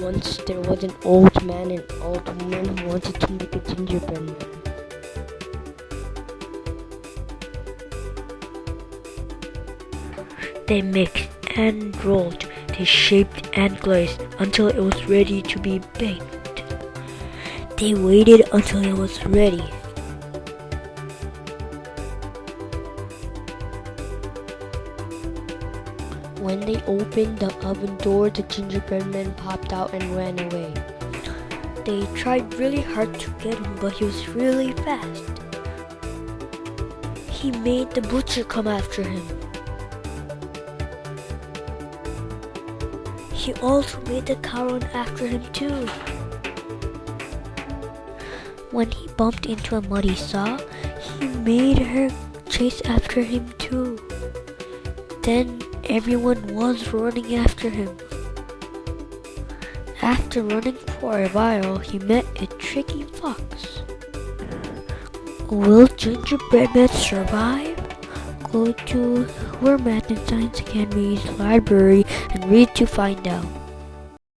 Once there was an old man and old woman who wanted to make a gingerbread man. They mixed and rolled, they shaped and glazed until it was ready to be baked. They waited until it was ready. When they opened the oven door, the gingerbread man popped out and ran away. They tried really hard to get him, but he was really fast. He made the butcher come after him. He also made the cow run after him too. When he bumped into a muddy saw, he made her chase after him too. Then everyone was running after him. After running for a while, he met a tricky fox. Will gingerbread man survive? Go to Hoover Math and Science Academy's library and read to find out.